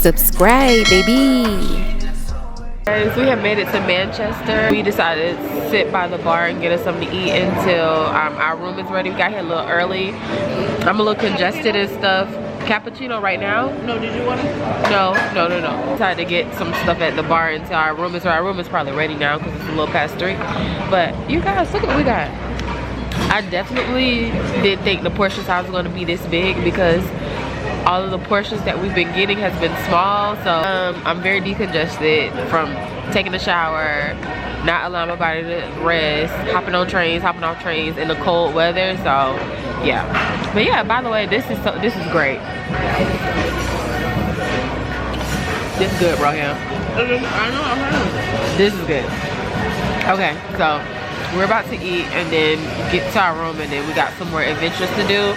Subscribe, baby. Guys, we have made it to Manchester. We decided to sit by the bar and get us something to eat until our room is ready. We got here a little early. I'm a little congested and stuff. Cappuccino right now? No, did you want it? No. Decided to get some stuff at the bar until our room is ready. Our room is probably ready now because it's a little past 3. But you guys, look what we got. I definitely didn't think the portion size was going to be this big because all of the portions that we've been getting has been small. So I'm very decongested from taking a shower, not allowing my body to rest, hopping on trains, hopping off trains in the cold weather. So yeah, but yeah, by the way, this is great. This is good, bro. Yeah, I know, I'm hungry. this is good. Okay, so we're about to eat and then get to our room, and then we got some more adventures to do.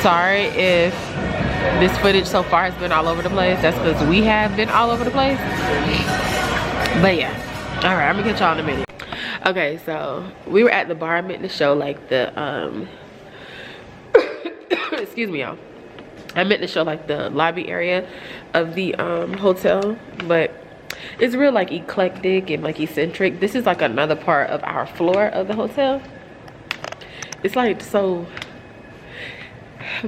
Sorry if this footage so far has been all over the place. That's because we have been all over the place. But yeah, all right, I'm gonna catch y'all in a minute. Okay, so we were at the bar. I meant to show like the excuse me, y'all. I meant to show like the lobby area of the hotel, but it's real like eclectic and like eccentric. This is like another part of our floor of the hotel. It's like so.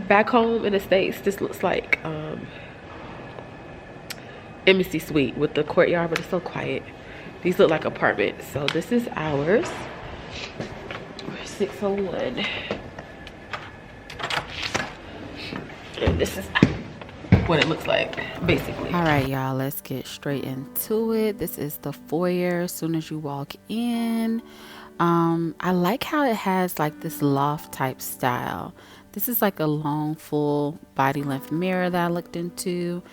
Back home in the States, this looks like Embassy Suite with the courtyard, but it's so quiet. These look like apartments. So this is ours. We're 601. And this is what it looks like, basically. All right, y'all, let's get straight into it. This is the foyer as soon as you walk in. I like how it has like this loft type style. This is like a long, full body length mirror that I looked into.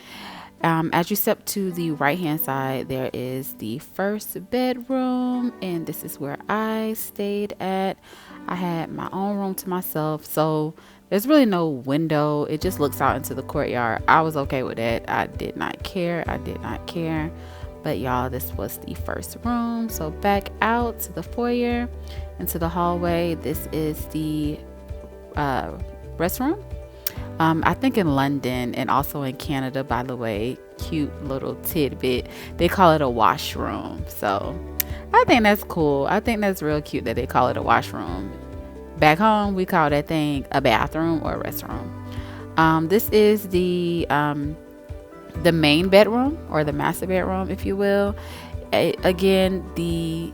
As you step to the right hand side, there is the first bedroom, and this is where I stayed at. I had my own room to myself, so there's really no window. It just looks out into the courtyard. I was okay with that. I did not care. But y'all, this was the first room. So back out to the foyer, into the hallway. This is the restroom. I think in London and also in Canada, by the way, cute little tidbit, they call it a washroom. So I think that's cool. I think that's real cute that they call it a washroom. Back home, we call that thing a bathroom or a restroom. This is the main bedroom, or the master bedroom, if you will. Again, the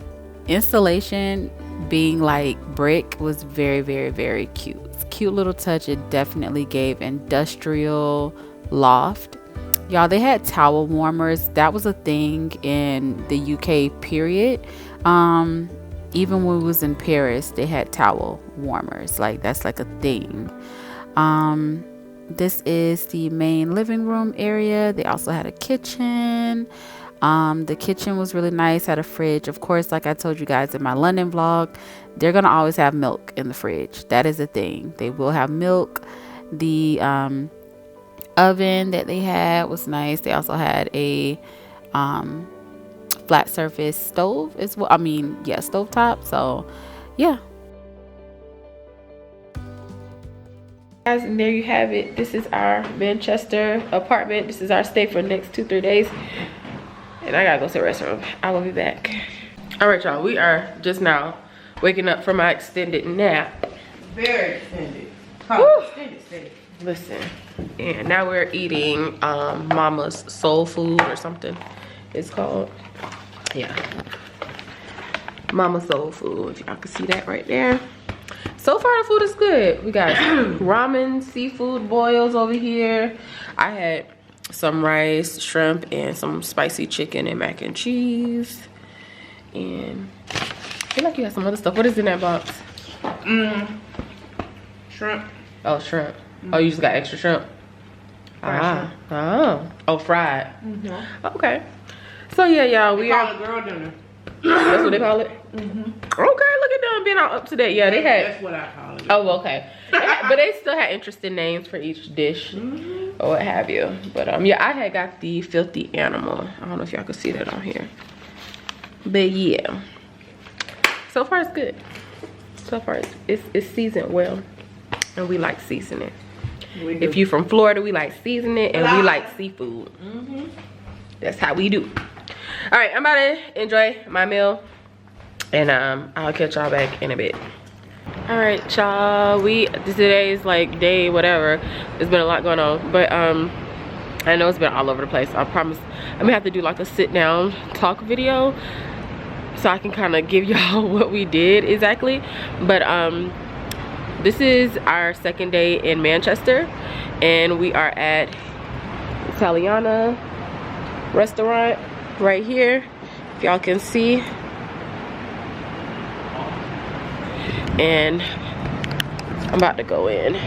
installation being like brick was very, very, very cute. Cute little touch. It definitely gave industrial loft. Y'all, they had towel warmers. That was a thing in the UK period. Even when we was in Paris, they had towel warmers. Like, that's like a thing. This is the main living room area. They also had a kitchen. The kitchen was really nice, had a fridge. Of course, like I told you guys in my London vlog, they're gonna always have milk in the fridge. That is a thing. They will have milk. The oven that they had was nice. They also had a flat surface stove as well. Stove top. So yeah, guys, and there you have it. This is our Manchester apartment. This is our stay for the next 2-3 days, and I gotta go to the restroom. I will be back. All right, y'all, we are just now waking up from my extended nap. Very extended. Extended. Listen, and now we're eating Mama's soul food or something it's called. Yeah, Mama soul food. Y'all can see that right there. So far the food is good. We got ramen, seafood boils over here. I had some rice, shrimp, and some spicy chicken and mac and cheese. And I feel like you have some other stuff. What is in that box? Shrimp. Oh, shrimp. Oh, you just got extra shrimp? Fried shrimp. Oh. Oh, fried. Okay. So yeah, y'all, we Call are. it girl dinner. That's what they call it. Okay, look at them being all up to date. Yeah, they had. That's what I call it. Oh, okay. But they still had interesting names for each dish or what have you. But yeah, I had got the filthy animal. I don't know if y'all can see that on here. But yeah, so far it's good. So far it's seasoned well, and we like seasoning. If you from Florida, we like seasoning and we like seafood. That's how we do. All right, I'm about to enjoy my meal, and I'll catch y'all back in a bit. All right, y'all, today's like day whatever. There's been a lot going on, but I know it's been all over the place. I promise I'm gonna have to do like a sit down talk video so I can kind of give y'all what we did exactly. But this is our second day in Manchester, and we are at Italiana restaurant right here, if y'all can see. And I'm about to go in.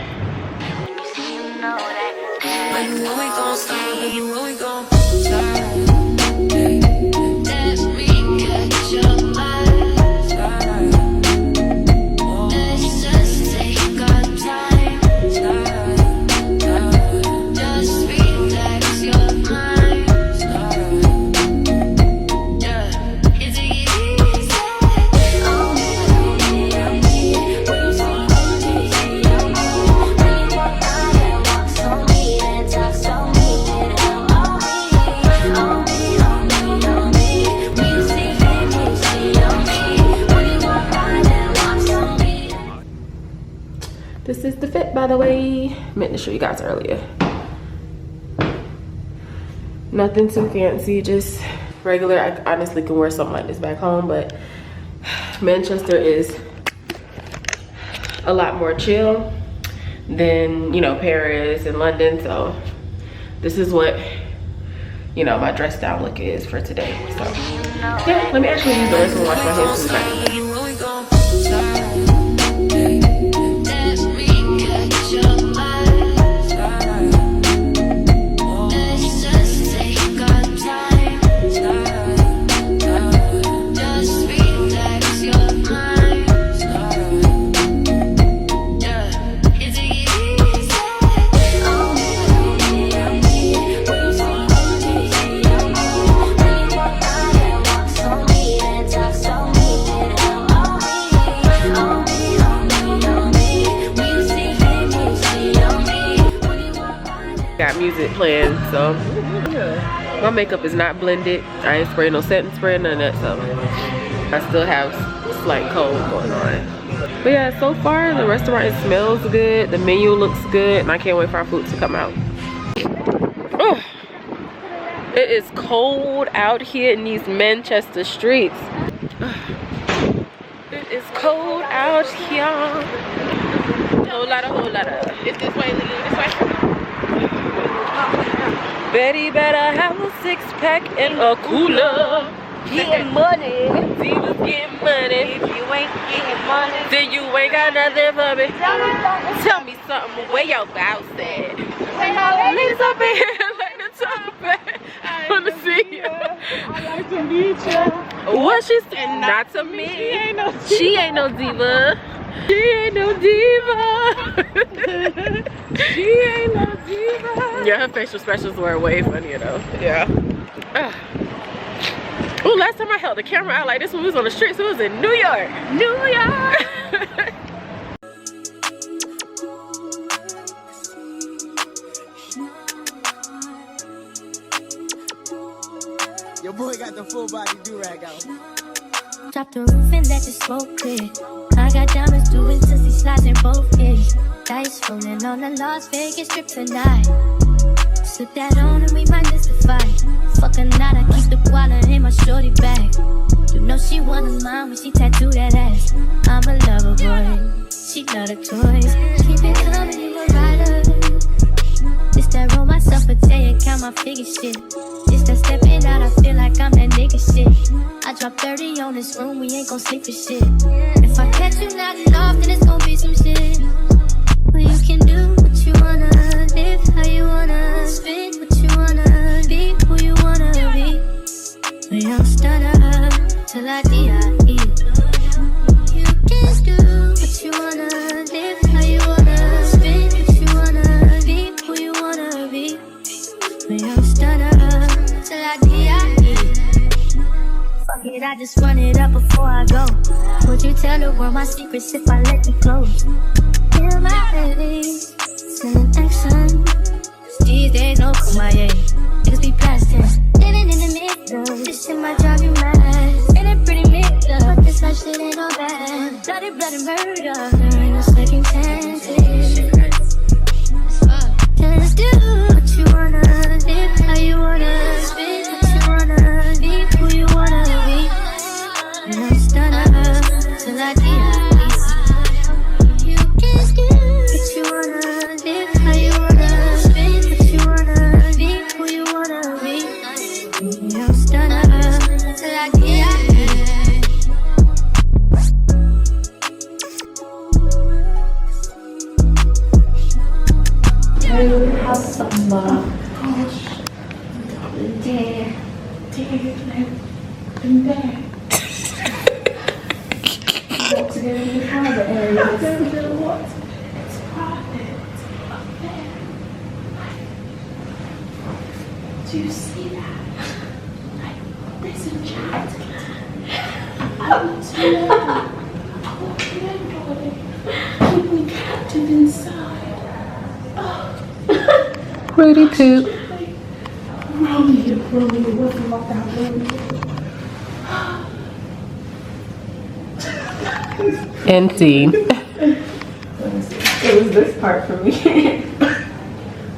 This is the fit, by the way. Meant to show you guys earlier. Nothing too fancy, just regular. I honestly can wear something like this back home, but Manchester is a lot more chill than, you know, Paris and London. So this is what, you know, my dress down look is for today. So yeah, let me actually use the rest and wash my hands in the back. Got music playing, so my makeup is not blended. I ain't spraying no setting spray, none of that, so I still have slight cold going on. But yeah, so far the restaurant, it smells good, the menu looks good, and I can't wait for our food to come out. Oh, it is cold out here in these Manchester streets. It is cold out here. Whole lot of. It's this way, this way. Betty better have a six-pack and a cooler. Getting money. Divas getting money. If you ain't getting money, Then you ain't got nothing for me. Tell me something. Where your boss at? Ladies up in here like the trumpet. I wanna see you. I like to meet you. What she said? Not to me. She ain't no diva. She ain't no diva. She ain't no diva. Yeah, her facial expressions were way funnier though. Yeah. Oh, last time I held the camera out like this when we was on the streets, it was in New York. New York. Your boy got the full body do-rag out. drop the roof and let the smoke clear. I got diamonds doing sissy slides in both ears. Dice rolling on the Las Vegas strip tonight. Slip that on and we might miss the fight. Fuck a night, I keep the wallet in my shorty bag. You know she wanna mine when she tattoo that ass. I'm a lover boy, she love the toys. Keep it coming, you a rider. It's that roll myself a day and count my figure shit. It's that stepping out, I feel like I'm that nigga shit. I drop 30 on this room, we ain't gon' sleep for shit. If I catch you nodding off, then it's gon' be some shit. Well, you can do what you wanna, live how you wanna, spit what you wanna. till I die. You can do what you wanna, live how you wanna, spin what you wanna, be who you wanna be. When I'm stunner till I die. Fuck it, I just run it up before I go. Would you tell the world my secrets if I let you close? Feel my face, sending action. These days no kumaye, niggas be past tense. Living in the middle, this shit might drive you mad. Ain't it pretty mixed up, but this life shit ain't no bad. Bloody, bloody murder, there ain't no second chances. Just do what you wanna, live how you wanna, spin what you wanna, be who you wanna be. And I'm stunner till I die. You can do what you wanna, live how you wanna, spin what you wanna, be who you wanna be. And I'm stunner till I die. Have some there and there. Walk together in the private areas. What? It's private. Up there. Do you see that? Like, there's a chat. I'm not too loud. I'm walking in, darling. Keep me captive inside. Oh. Rudy poop. Romeo, wasn't like that, Romeo. Empty. It was this part for me.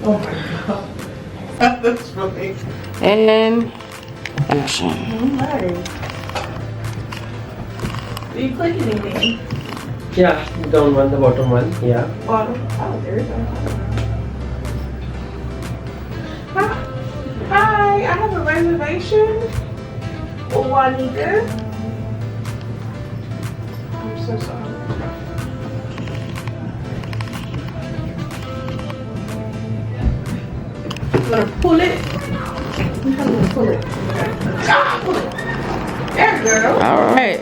Oh my god. That's funny. And action. Alright. Do you click anything? Yeah, down one, the bottom one, yeah. Bottom. Oh, there you go. Hi, I have a reservation. Juanita. I'm so sorry. I'm gonna pull it. I'm gonna pull it. Ah, pull it. There you go. All right.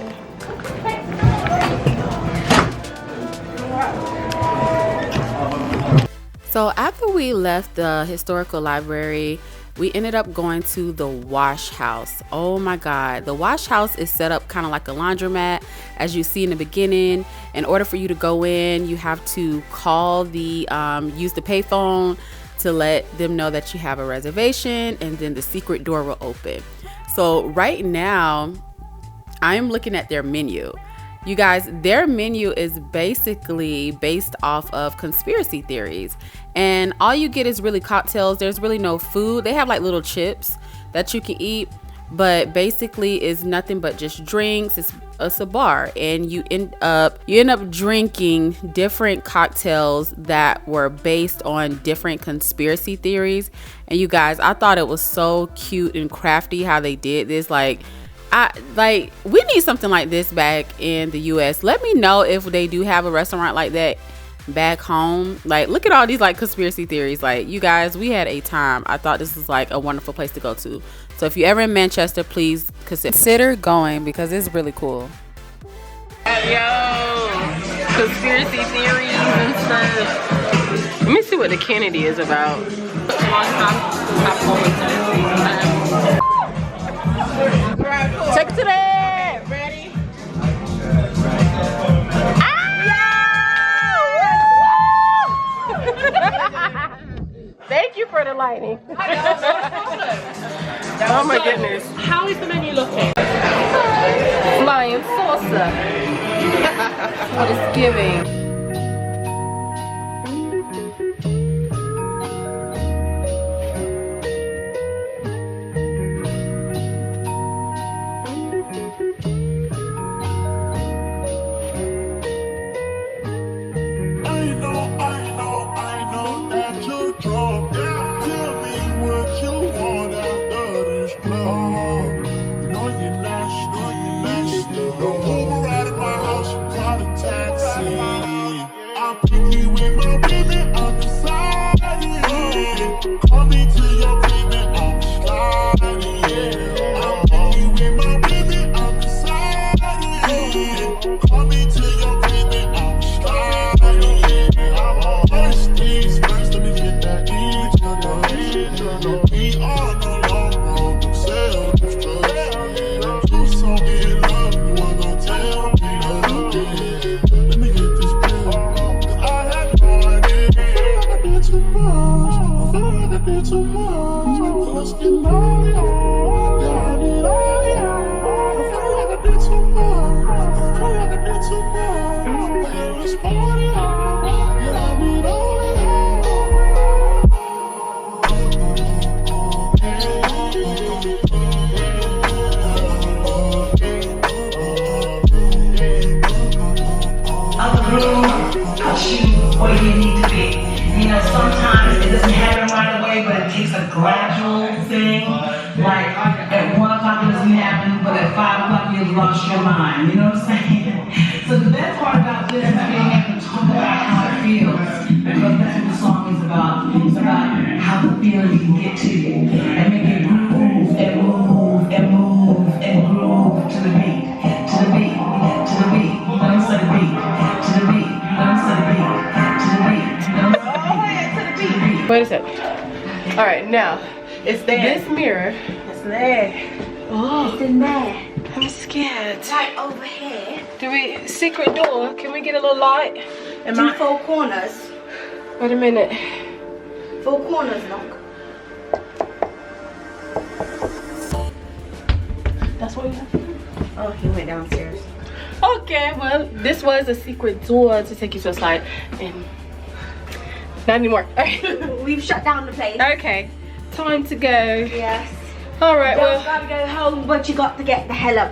So after we left the historical library, we ended up going to the wash house. Oh my God. The wash house is set up kind of like a laundromat. As you see in the beginning, in order for you to go in, you have to call the, use the payphone to let them know that you have a reservation, and then the secret door will open. So right now, I'm looking at their menu. You guys, their menu is basically based off of conspiracy theories. And all you get is really cocktails. There's really no food. They have like little chips that you can eat, but basically it's nothing but just drinks. It's a bar, and you end up drinking different cocktails that were based on different conspiracy theories. And you guys, I thought it was so cute and crafty how they did this. We need something like this back in the US. Let me know if they do have a restaurant like that back home. Like, look at all these like conspiracy theories. Like, you guys, we had a time. I thought this was like a wonderful place to go to. So if you're ever in Manchester, please consider going, because it's really cool. Yo, conspiracy theories and stuff. Let me see what the Kennedy is about. Take it to that. Ready? Thank you for the lighting. Oh my goodness. How is the menu looking? Flying saucer. What it's giving. Don't move around in my house, you call a taxi. groove, achieve where you need to be. You know, sometimes it doesn't happen right away, but it takes a gradual thing. Like at 1 o'clock it doesn't happen, but at 5 o'clock you've lost your mind. You know what I'm saying? So the best part about this is being able to talk about how it feels, because that's what the song is about. It's about how the feeling can get to you and make it groove and move and move and groove to the beat, to the beat, to the beat. Let me say the beat, to the beat. Let me say the beat, to the beat. Let me say the beat, to the beat. Wait a second. All right, now It's there. this mirror. It's there. Oh, It's in there. I'm scared. Right over here. Do we secret door? Can we get a little light? Do 4 corners. Wait a minute. 4 corners, knock. That's what we have. Oh, he went downstairs. Okay, well, this was a secret door to take you to a slide, and not anymore. All right. We've shut down the place. Okay, time to go. Yes. All right, You well. gotta go home, but you got to get the hell up.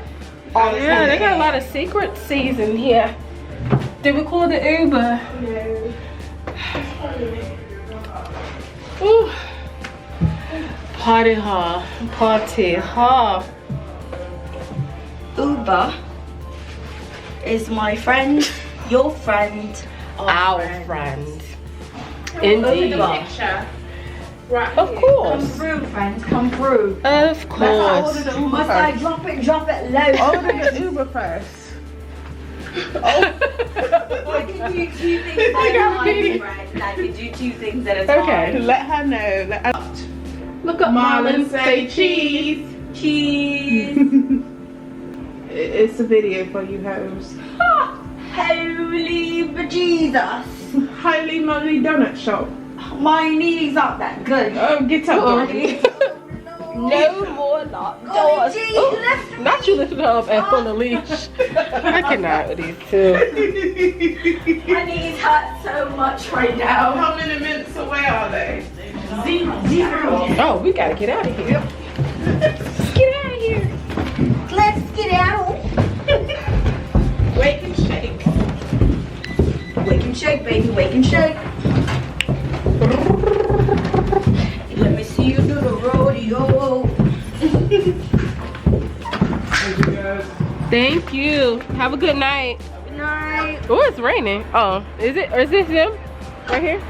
Yeah, they got a lot of secrecies in here. Did we call the Uber? No. Ooh. Party hall. Party hall. Uber is my friend, your friend, Our friend. Indeed. Right. Of Come course. through, friends, come through. Of course. Must I drop it low? Order the Uber first. I can do 2 things at a time, friend. I can do 2 things at a time. Okay. Let her know. Let her... Look up Marlon say cheese. Cheese. It's a video for you hoes. Holy bejesus. Holy moly donut shop. My knees aren't that good. Oh, get up, Dorothy. No more locked Oh, doors. geez, Oh, lift not you lifting her up on a leash. I cannot with these two. My knees hurt so much right now. How many minutes away are they? 0. Oh, we gotta get out of here. Let's get out of here. Let's get out. Wake and shake. Wake and shake, baby. Wake and shake. Let me see you do the rodeo. Thank you. Have a good night. Good night. Oh, it's raining. Oh, is it? Or is this him? Right here?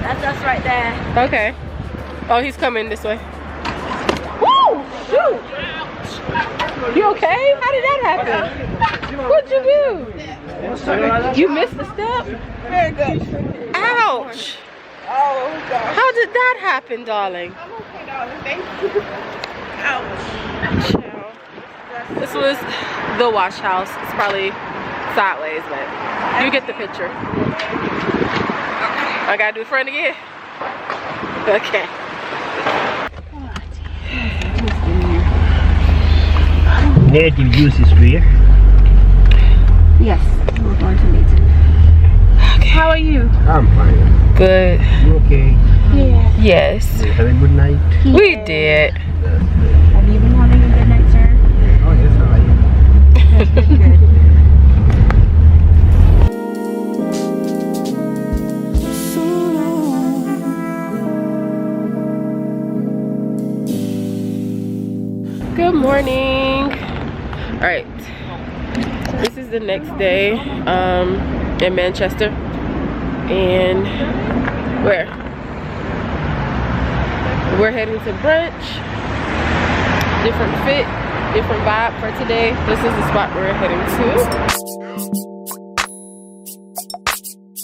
That's us right there. Okay. Oh, he's coming this way. Woo! Shoot! You okay? How did that happen? What'd you do? You missed the step? Very good. Ouch! Oh, gosh. How did that happen, darling? I'm okay, darling. Thank you. Ouch. Chill. This was the wash house. It's probably sideways, but you get the picture. I gotta do the front again. Okay. Native juices beer. Yes, we're going to meet. How are you? I'm fine. Good. You okay? Yes. You have a good night? We did. Have you been having a good night, sir? Oh yes, I am. Good. Good morning. All right. This is the next day in Manchester. And we're heading to brunch. Different fit, different vibe for today. This is the spot we're heading to.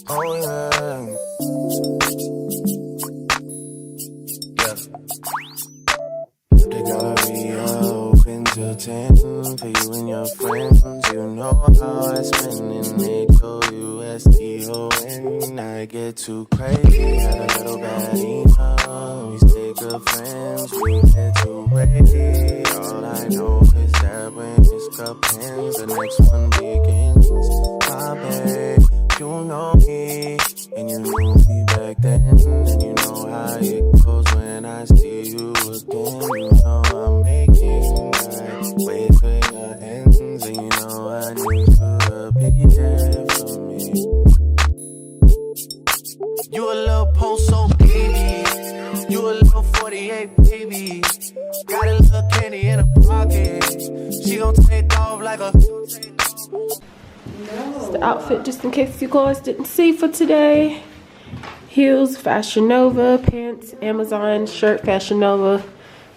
Oh yeah. Yeah. The gallery open till 10 for you and your friends. You know how I spend in HOUSTON. I get too crazy, had a little baddie now. We stay good friends, we get too ready. All I know is that when this cup ends, the next one begins. My babe, you know me, and you knew me back then. And you know how it goes when I see you again. You know I'm making that way to your ends, and you know like a. It's the outfit just in case you guys didn't see for today. Heels, Fashion Nova. Pants, Amazon. Shirt, Fashion Nova.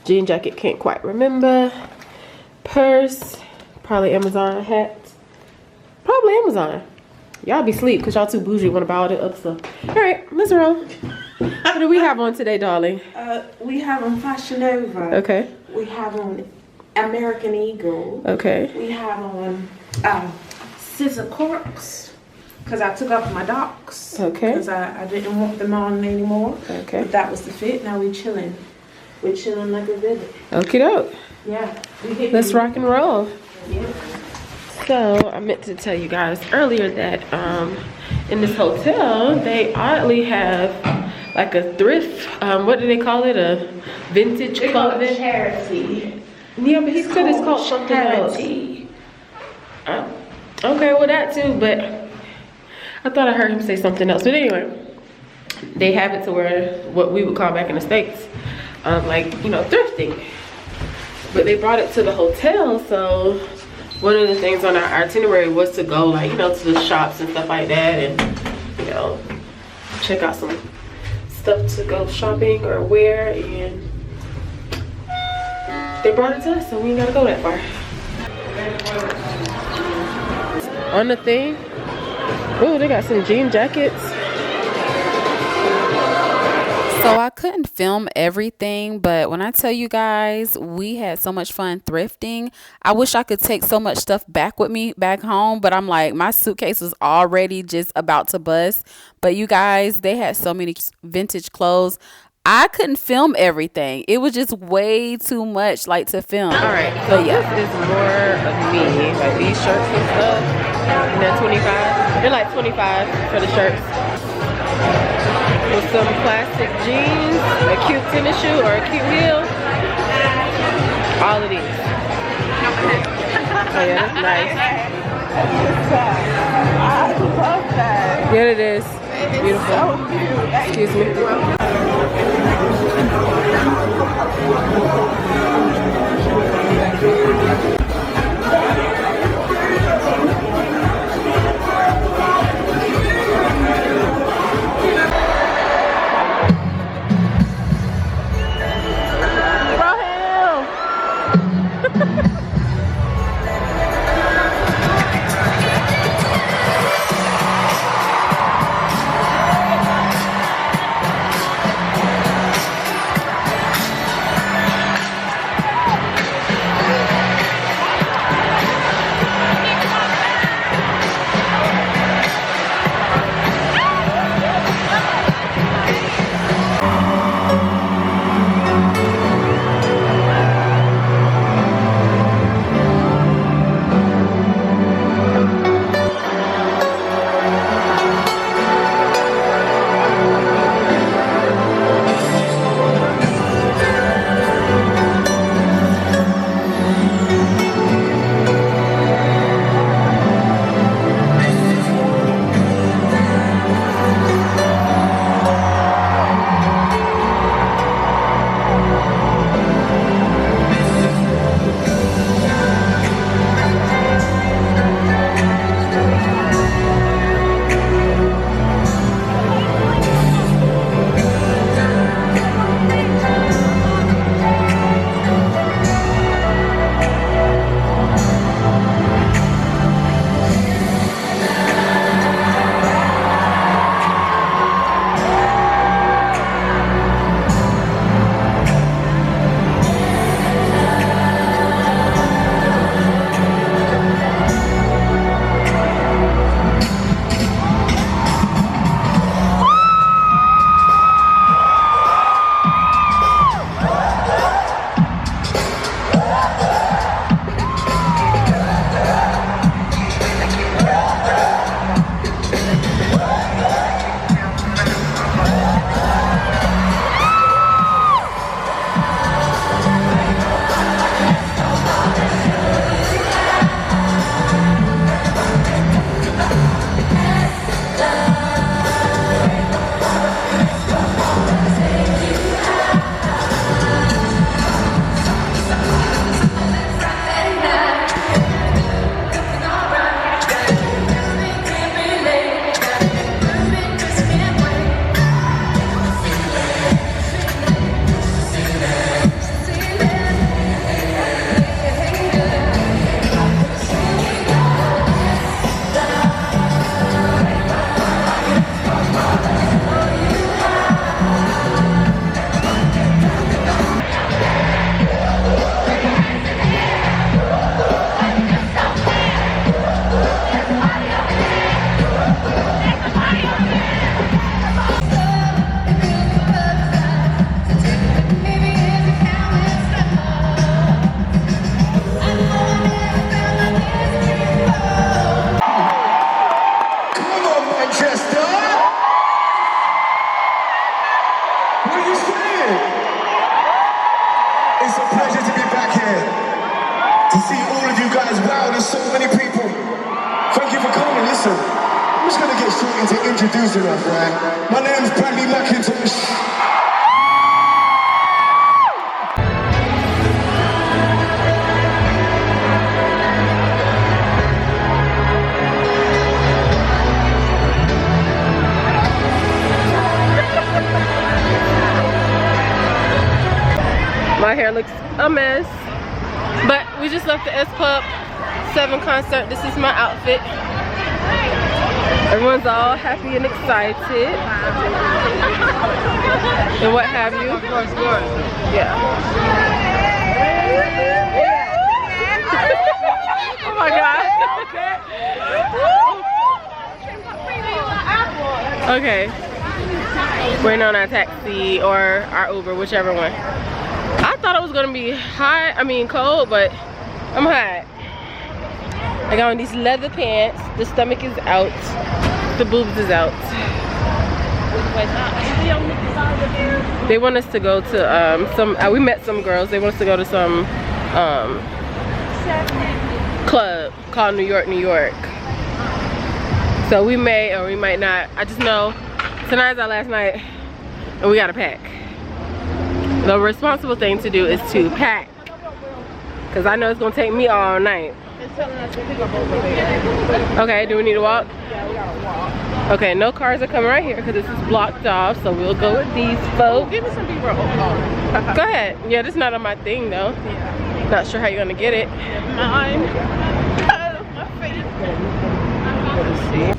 Jean jacket, can't quite remember. Purse, probably Amazon. Hat, probably Amazon. Y'all be sleep because y'all too bougie want to buy all the other stuff. All right, let's roll. What do we have on today, darling? We have on Fashion Nova. Okay. We have on American Eagle. Okay. We have on Scissor Corks because I took off my docks. Okay. Because I didn't want them on anymore. Okay. But that was the fit. Now we chilling. We're chilling like a villain. Okie doke. Yeah. Let's rock and roll. Yeah. So I meant to tell you guys earlier that in this hotel they oddly have like a thrift. What do they call it? A vintage clothing. Charity. Yeah, but he said it's called something else. Okay, well that too, but I thought I heard him say something else. But anyway, they have it to where what we would call back in the States, like, you know, thrifting. But they brought it to the hotel, so one of the things on our itinerary was to go, like, you know, to the shops and stuff like that, and, you know, check out some stuff to go shopping or wear, and they brought it to us, so we ain't gotta go that far. On the thing, oh, they got some jean jackets. So I couldn't film everything, but when I tell you guys, we had so much fun thrifting. I wish I could take so much stuff back with me back home, but I'm like, my suitcase was already just about to bust. But you guys, they had so many vintage clothes. I couldn't film everything. It was just way too much, like, to film. All right, so yeah, this is more of me, like these shirts and stuff. And they're 25. They're like 25 for the shirts. With some plastic jeans, a cute tennis shoe, or a cute heel. All of these. Oh yeah, that's nice. I love that. Yeah, it is. Beautiful. So cute. Excuse me. What are you saying? It's a pleasure to be back here. To see all of you guys. Wow, there's so many people. Thank you for coming. Listen, I'm just gonna get straight into introducing us, right? My name's Bradley McIntosh. My hair looks a mess, but we just left the S Club 7 concert. This is my outfit. Everyone's all happy and excited and what have you. Yeah. Oh my god. Okay. Waiting on our taxi or our Uber, whichever one. I thought it was gonna be hot, cold, but I'm hot. I got on these leather pants, the stomach is out, the boobs is out. They want us to go to we met some girls, they want us to go to some club called New York, New York. So we may or we might not. I just know tonight's our last night and we gotta pack. The responsible thing to do is to pack, because I know it's gonna take me all night. Okay, do we need to walk? Yeah, we gotta walk. Okay, no cars are coming right here because this is blocked off, so we'll go with these folks. Give me some B-roll. Go ahead. Yeah, this is not on my thing though. Yeah. Not sure how you're gonna get it. Mine. My face. Let's see.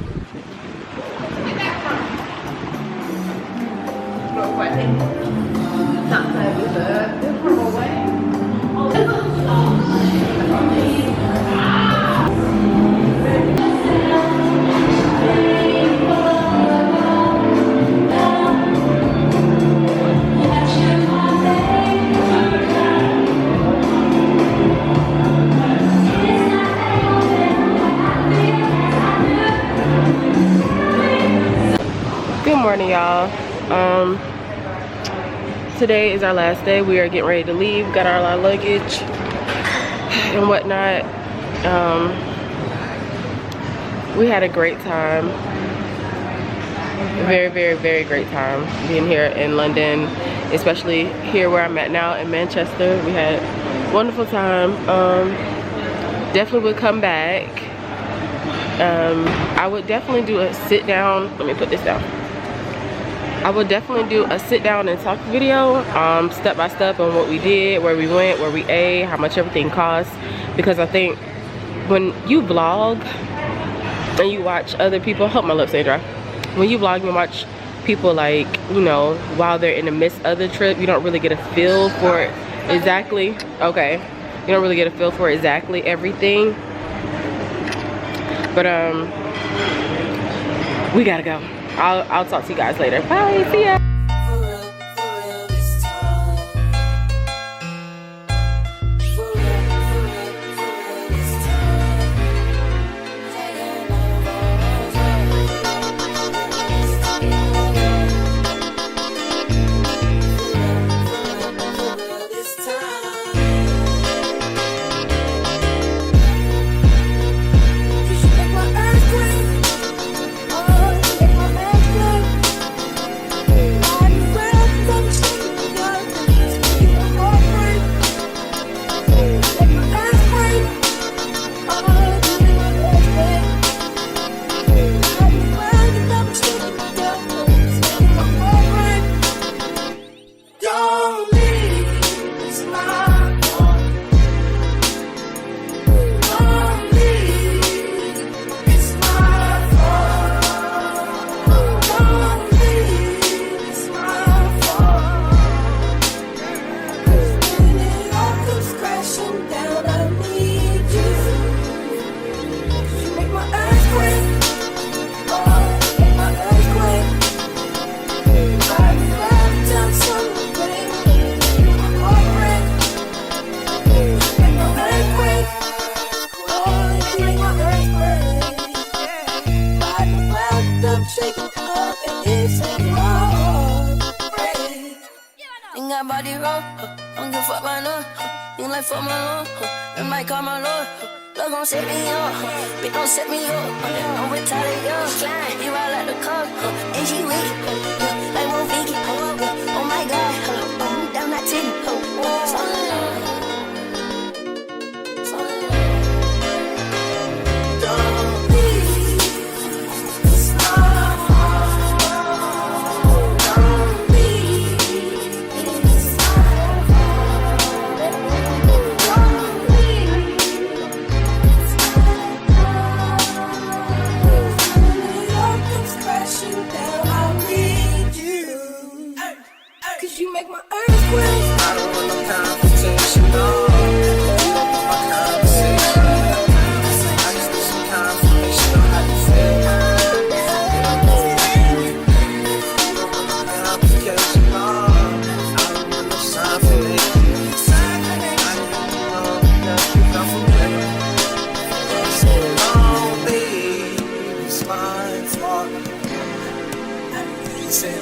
Good morning, y'all. Today is our last day. We are getting ready to leave. Got all our luggage and whatnot. We had a great time. Very, very, very great time being here in London, especially here where I'm at now in Manchester. We had a wonderful time. Definitely would come back. I would definitely do a sit down. Let me put this down. I will definitely do a sit down and talk video, step by step on what we did, where we went, where we ate, how much everything costs. Because I think when you vlog and you watch other people, hope my lips ain't dry. When you vlog and watch people, like, you know, while they're in the midst of the trip, you don't really get a feel for it exactly. Okay, you don't really get a feel for exactly everything. But we gotta go. I'll talk to you guys later. Bye, see ya. got body roll, don't give a fuck my love. You like fuck my love, it might call my love. Love gon' set me up, bitch don't set me up. I'm retarded, you ride like the car, and she weak, like one Vicky. Oh my God, I'm down that titty. You make my earthquake. I don't want no confrontation, no. You don't want my conversation. I just need some confirmation on how you feel. Complication, no. I don't want no sign for me. I don't know that you come from me. So long, baby, it's my fault. I need to say